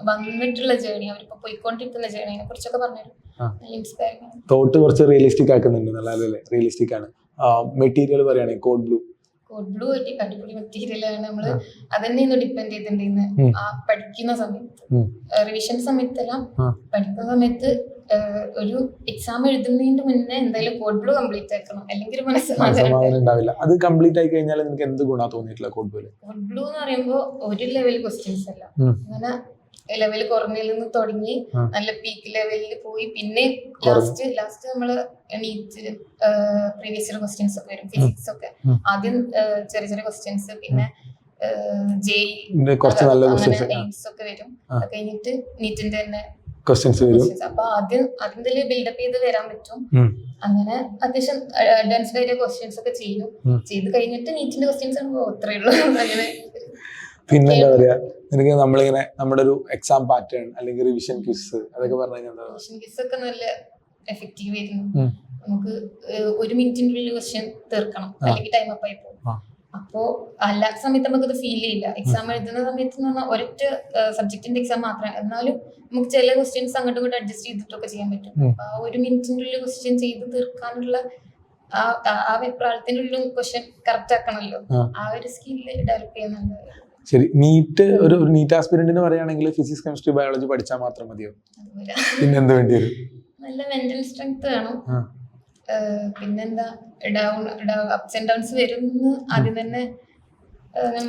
വന്നിട്ടുള്ള ജേർണി, അവരിപ്പോ പോയിക്കൊണ്ടിരിക്കുന്ന ജേർണിനെ കുറിച്ചൊക്കെ പറഞ്ഞുതരും. നല്ല ഇൻസ്പയറിംഗ് ആണ്. തോട്ട് കുറച്ച് റിയലിസ്റ്റിക് ആക്കുന്നുണ്ട്. നല്ല റിയലിസ്റ്റിക് ആണ്. മെറ്റീരിയൽ പറയുകയാണെങ്കിൽ കോഡ് ബ്ലൂ അടിപൊളി മെറ്റീരിയൽ ആണ്. നമ്മള് അതന്നെയാണ് ഡിപ്പെൻഡ് ചെയ്തിട്ടുണ്ടെന്ന് ആ പഠിക്കുന്ന സമയത്ത്, റിവിഷൻ സമയത്തെല്ലാം പഠിക്കുന്ന സമയത്ത് ഒരു എക്സാം എഴുതുന്നതിന്റെ മുന്നേ എന്തായാലും കോഡ് ബ്ലൂ കംപ്ലീറ്റ് ആക്കണം, അല്ലെങ്കിൽ മനസ്സിലാവില്ല. അത് കംപ്ലീറ്റ് ആയി കഴിഞ്ഞാൽ നിങ്ങൾക്ക് എന്ത് ഗുണ തോന്നിയിട്ടില്ല? കോഡ് ബ്ലൂ എന്ന് പറയുമ്പോൾ ഒരു ലെവൽ ക്വസ്റ്റ്യൻസ് അല്ല, അങ്ങനെ ലെവൽ കുറഞ്ഞതിൽ നിന്ന് തുടങ്ങി നല്ല പീക്ക് ലെവലിൽ പോയി, പിന്നെ ലാസ്റ്റ് നമ്മള് നീറ്റ് പ്രീവിയസ് ഇയർ ക്വസ്റ്റ്യൻസ് ഒക്കെ വരും, ഫിസിക്സ് ഒക്കെ ആദ്യം ചെറിയ ചെറിയ ക്വസ്റ്റ്യൻസ്, പിന്നെ ജെഇ എയിംസ് ഒക്കെ വരും. അത് കഴിഞ്ഞിട്ട് നീറ്റിന്റെ തന്നെ ക്വസ്റ്റ്യൻസ് വരും. അപ്പൊ ആദ്യം അതിന്റെ ബിൽഡപ്പ് ചെയ്ത് വരാൻ പറ്റും. അങ്ങനെ അത്യാവശ്യം അഡ്വാൻസ്ഡ് ആയിട്ട് ക്വസ്റ്റ്യൻസ് ഒക്കെ ചെയ്ത് കഴിഞ്ഞിട്ട് നീറ്റിന്റെ ക്വസ്റ്റ്യൻസ് ആണ് അത്രേ ഉള്ളൂ. അങ്ങനെ പിന്നെ എന്താ പറയാ, എനിക്ക് നമ്മളിങ്ങനെ നമ്മുടെ ഒരു എക്സാം പാറ്റേൺ അല്ലെങ്കിൽ റിവിഷൻ ക്വിസ് അതൊക്കെ പറഞ്ഞു, റിവിഷൻ ക്വിസ് ഒക്കെ നല്ല എഫക്റ്റീവ് ആയിരുന്നു. നമുക്ക് 1 മിനിറ്റിനുള്ളിൽ ക്വസ്റ്റ്യൻ തീർക്കണം, അല്ലെങ്കിൽ ടൈം അപ്പ് ആയി പോകും. അപ്പോ അല്ലാത്ത സമയത്ത് നമുക്കത് ഫീൽ ചെയ്യില്ല. എക്സാം എഴുതുന്ന സമയത്ത് എന്ന് പറഞ്ഞാൽ ഒരൊറ്റ സബ്ജക്റ്റിന്റെ എക്സാം മാത്രമാണ്, എന്നാലും നമുക്ക് ചില ക്വസ്റ്റ്യൻസ് അങ്ങോട്ടും ഇങ്ങോട്ടും അഡ്ജസ്റ്റ് ചെയ്തിട്ടൊക്കെ ചെയ്യാൻ പറ്റും. ആ 1 മിനിറ്റിനുള്ളിൽ ക്വസ്റ്റ്യൻ ചെയ്ത് തീർക്കാനുള്ള ആ വെപ്രാളത്തിനുള്ളിൽ ക്വസ്റ്റ്യൻ കറക്റ്റ് ആക്കണമല്ലോ, ആ ഒരു സ്കില്ല് ഡെവലപ്പ് ചെയ്യുന്നുണ്ട്. ശരി, നീറ്റ് നീറ്റ് ആസ്പിരന്റിന് പറയുകയാണെങ്കിൽ ഫിസിക്സ്, കെമിസ്ട്രി, ബയോളജി പഠിച്ചാൽ മാത്രം മതിയോ? പിന്നെ എന്ത് വേണ്ടി വരും? നല്ല മെന്റൽ സ്ട്രെങ്ത് വേണം. പിന്നെന്താ, അപ്സ് ആൻഡ് ഡൗൺസ് വരുമെന്ന് ആദ്യം തന്നെ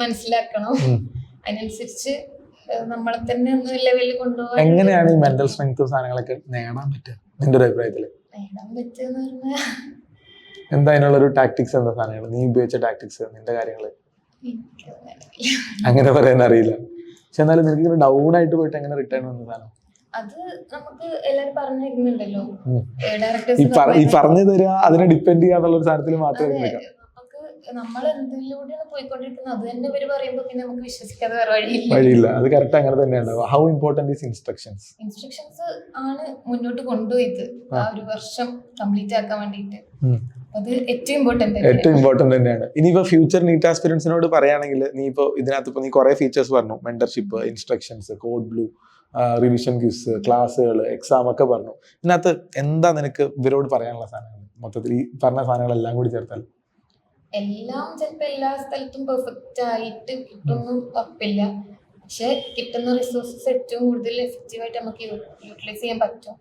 മനസ്സിലാക്കണം. അതിനനുസരിച്ച് നമ്മളെ തന്നെ ഒന്ന് ലെവലിൽ കൊണ്ടുപോകാൻ. എങ്ങനെയാണ് ഈ മെന്റൽ സ്ട്രെങ്ത് സാധനങ്ങളൊക്കെ നേടാൻ പറ്റുക നിന്റെ ഒരു അഭിപ്രായത്തില്? നേടാൻ പറ്റുക എന്താ അതിനുള്ളൊരു ടാക്ടിക്സ് എന്താ സാധനങ്ങൾ നീ ഉപയോഗിച്ച ടാക്ടിക്സ് നിന്റെ കാര്യങ്ങള് അങ്ങനെ പറയാൻ അറിയില്ല. പക്ഷെ എന്നാലും നിനക്ക് ഡൗൺ ആയിട്ട് പോയിട്ട് എങ്ങനെ റിട്ടേൺ വന്ന സാധനം അത് നമുക്ക് എല്ലാരും പറഞ്ഞിരുന്നുണ്ടല്ലോ ഈ ഡയറക്ടേഴ്സ് പറഞ്ഞു തരിക അതിനെ ഡിപ്പെൻഡ് ചെയ്യാന്നുള്ള ഒരു സാധനത്തിൽ മാത്രമേ നിൽക്കാം. നമുക്ക് നമ്മൾ എന്തിലൂടെയാണ് പോയിക്കൊണ്ടിരിക്കുന്നത് അത് തന്നെ ഇവര് പറയുമ്പോ പിന്നെ നമുക്ക് വിശ്വസിക്കാതെ വേറെ വഴിയില്ല. വഴിയില്ല, അത് കറക്റ്റ് അങ്ങനെ തന്നെയാണ്. How important is instructions? Instructions ആണ് മുന്നോട്ട് കൊണ്ടുപോയത് ആ ഒരു വർഷം കംപ്ലീറ്റ് ആക്കാൻ വേണ്ടിയിട്ട്. അത് ഏറ്റവും ഇമ്പോർട്ടന്റ് തന്നെയാണ്. ഇനിയിപ്പോ ഫ്യൂച്ചർ നീറ്റ് ആസ്പിരൻസിനോട് പറയുകയാണെങ്കിൽ നീ ഇപ്പോ ഇതിനകത്ത് ഇപ്പൊ നീ കുറെ ഫീച്ചേഴ്സ് പറഞ്ഞു, mentorship, instructions, code blue, revision quiz, ക്ലാസ്സുകൾ, എക്സാം ഒക്കെ പറഞ്ഞു. ഇതിനകത്ത് എന്താ നിനക്ക് ഇവരോട് പറയാനുള്ള സാധനങ്ങൾ മൊത്തത്തിൽ ഈ പറഞ്ഞ സാധനങ്ങളെല്ലാം കൂടി ചേർത്താൽ? എല്ലാം ചിലപ്പോ എല്ലാ സ്ഥലത്തും പെർഫെക്റ്റ് ആയിട്ട് കിട്ടുന്നു ഉറപ്പില്ല. പക്ഷെ കിട്ടുന്ന റിസോഴ്സസ് ഏറ്റവും കൂടുതൽ എഫക്റ്റീവായിട്ട് നമുക്ക് യൂട്ടിലൈസ് ചെയ്യാൻ പറ്റും.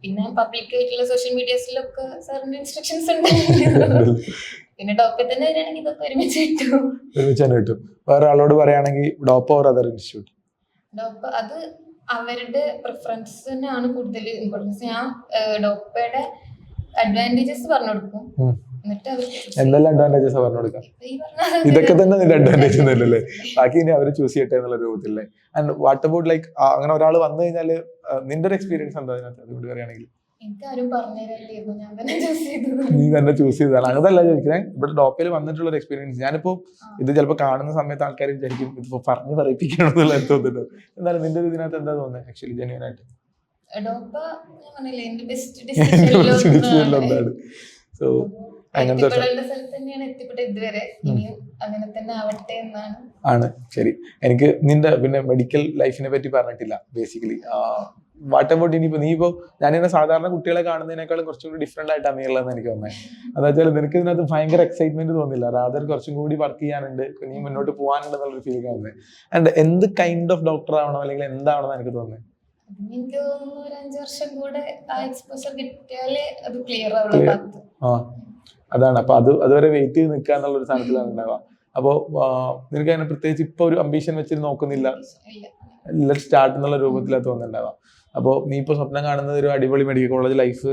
പിന്നെ പബ്ലിക് ആയിട്ടുള്ള സോഷ്യൽ മീഡിയസിലൊക്കെ സാറിന്റെ ഇൻസ്ട്രക്ഷൻസ് ഉണ്ട്. പിന്നെ ഡോപ്പിൽ തന്നെ വരികയാണെങ്കിൽ ഇതൊക്കെ ഒരുമിച്ച് കിട്ടും. വേറെ ആളോട് പറയുകയാണെങ്കിൽ dope or other institute? Dope അത് അവരുടെ പ്രിഫറൻസ് തന്നെയാണ് കൂടുതൽ ഇമ്പോർട്ടൻസ്. ഞാൻ ഡോപ്പയുടെ അഡ്വാൻറ്റേജസ് പറഞ്ഞു കൊടുക്കും. എന്തെല്ലാം അഡ്വാൻറ്റേജസ് പറഞ്ഞു കൊടുക്കാം? ഇതൊക്കെ തന്നെ നിന്റെ അഡ്വാൻറ്റേജ് അല്ലേ? ബാക്കി ഇനി അവര് ചൂസ് ചെയ്യട്ടെ എന്നുള്ള രൂപത്തിലല്ലേ. ആൻഡ് വാട്ട് അബൌട്ട് ലൈക്ക് അങ്ങനെ ഒരാൾ വന്നു കഴിഞ്ഞാല് നിന്റെ ഒരു എക്സ്പീരിയൻസ് എന്താ അതിനകത്ത്? അതുകൊണ്ട് പറയുകയാണെങ്കിൽ നീ തന്നെ ചൂസ് ചെയ്തതാണ്. അതല്ല ചോദിക്കുന്നത്, ഇവിടെ ഡോപ്പയിൽ വന്നിട്ടുള്ള ഒരു എക്സ്പീരിയൻസ്. ഞാനിപ്പോ ഇത് ചിലപ്പോൾ കാണുന്ന സമയത്ത് ആൾക്കാർ വിചാരിക്കും ഇതിപ്പോ പറഞ്ഞു പറയിപ്പിക്കണമെന്നുള്ള തോന്നുന്നുണ്ടോ? എന്നാലും നിന്റെ ഇതിനകത്ത് എന്താ തോന്നുന്നത് ആക്ച്വലി ജെന്യൂൻ ആയിട്ട്? സോ അങ്ങനത്തെ ആണ്. ശരി, എനിക്ക് നിന്റെ പിന്നെ മെഡിക്കൽ ലൈഫിനെ പറ്റി പറഞ്ഞിട്ടില്ല ബേസിക്കലി. വാട്ട് അബൌട്ട് ഇനിയിപ്പോ നീ ഇപ്പോ ഞാനിങ്ങനെ സാധാരണ കുട്ടികളെ കാണുന്നതിനേക്കാളും കുറച്ചും കൂടി ഡിഫറെന്റ് ആയിട്ടാണ് നീ ഉള്ളതെന്ന് എനിക്ക് തോന്നുന്നത്. അതാ വെച്ചാൽ നിനക്ക് ഇതിനകത്ത് ഭയങ്കര എക്സൈറ്റ്മെന്റ് തോന്നില്ല, റാദർ കുറച്ചും കൂടി വർക്ക് ചെയ്യാനുണ്ട്, നീ മുന്നോട്ട് പോകാനുണ്ട് എന്നുള്ളൊരു ഫീലിംഗ് ആവുന്നത്. ആൻഡ് എന്ത് കൈൻഡ് ഓഫ് ഡോക്ടർ ആവണോ അല്ലെങ്കിൽ എന്താവണമെന്ന് എനിക്ക് തോന്നുന്നത്? എനിക്ക് തോന്നുന്നു ഒരു 5 വർഷം കൂടെ ആ എക്സ്പോഷർ കിട്ടിയാലേ അത് ക്ലിയർ ആവുള്ളൂ. അതാണ്. അപ്പൊ അതുവരെ വെയിറ്റ് ചെയ്ത് നിൽക്കുക എന്നുള്ള ഒരു സാധനത്തിലാണ് ഉണ്ടാവുക. അപ്പോ നിനക്ക് അതിനെ പ്രത്യേകിച്ച് ഇപ്പൊ ഒരു അംബീഷൻ വെച്ചിട്ട് നോക്കുന്നില്ല, ലെറ്റ് സ്റ്റാർട്ട് എന്നുള്ള രൂപത്തിലാണ് തോന്നുന്നുണ്ടാവുക. അപ്പോൾ നീ ഇപ്പോൾ സ്വപ്നം കാണുന്നത് ഒരു അടിപൊളി മെഡിക്കൽ കോളേജ് ലൈഫ്,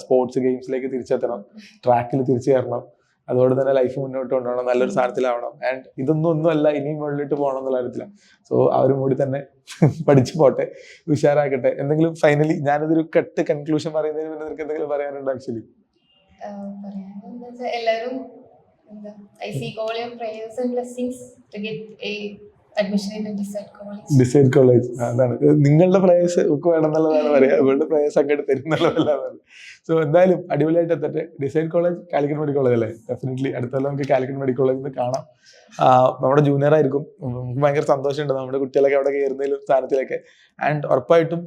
സ്പോർട്സ് ഗെയിംസിലേക്ക് തിരിച്ചെത്തണം, ട്രാക്കിൽ തിരിച്ചു കയറണം, അതുകൊണ്ട് തന്നെ ലൈഫ് മുന്നോട്ട് കൊണ്ടുപോകണം, നല്ലൊരു സ്ഥാനത്തിലാവണം. ആൻഡ് ഒന്നുമല്ല ഇനിയും മുകളിലിട്ട് പോകണം എന്നുള്ള കാര്യത്തിലാണ്. സോ അവരും കൂടി തന്നെ പഠിച്ചു പോട്ടെ, ഉഷാറാക്കട്ടെ. എന്തെങ്കിലും ഫൈനലി ഞാനിതൊരു കട്ട് കൺക്ലൂഷൻ പറയുന്നതിന് മുന്നേ നിനക്ക് എന്തെങ്കിലും പറയാനുണ്ടോ? ആക്ച്വലി എല്ലാവരും ഡിസൈഡ് കോളേജ് അതാണ് നിങ്ങളുടെ പ്രയാസ് ഒക്കെ വേണമെന്നുള്ളതാണ് പറയാ. ഇവരുടെ പ്രയാസം അങ്ങോട്ട് തരുന്നുള്ളതല്ലാതാണ്. സോ എന്തായാലും അടിപൊളിയായിട്ട് എത്തട്ടെ. Decide college Calicut medical college അല്ലേ? ഡെഫിനറ്റ്ലി അടുത്തല്ല നമുക്ക് കാലിക്കറ്റ് മെഡിക്കൽ കോളേജിൽ നിന്ന് കാണാം. നമ്മുടെ ജൂനിയർ ആയിരിക്കും. നമുക്ക് ഭയങ്കര സന്തോഷമുണ്ട് നമ്മുടെ കുട്ടികളൊക്കെ അവിടെ കയറുന്നതിലും സ്ഥാനത്തിലൊക്കെ. ആൻഡ് ഉറപ്പായിട്ടും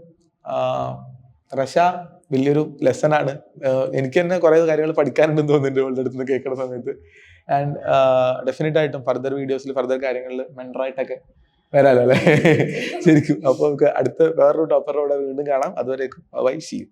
റഷ വലിയൊരു ലെസൺ ആണ്. എനിക്ക് തന്നെ കുറെ കാര്യങ്ങൾ പഠിക്കാനുണ്ടെന്ന് തോന്നുന്നുണ്ട് ഇവളുടെ അടുത്ത് നിന്ന് കേൾക്കുന്ന സമയത്ത്. ആൻഡ് ഡെഫിനറ്റ് ആയിട്ടും ഫർദർ വീഡിയോസിൽ ഫർദർ കാര്യങ്ങളിൽ മെന്ററായിട്ടൊക്കെ വരാലോ അല്ലേ? ശരിക്കും. അപ്പോൾ നമുക്ക് അടുത്ത വേറൊരു ടോപ്പറോടെ വീണ്ടും കാണാം. അതുവരേക്കും ബൈ, സീ യു.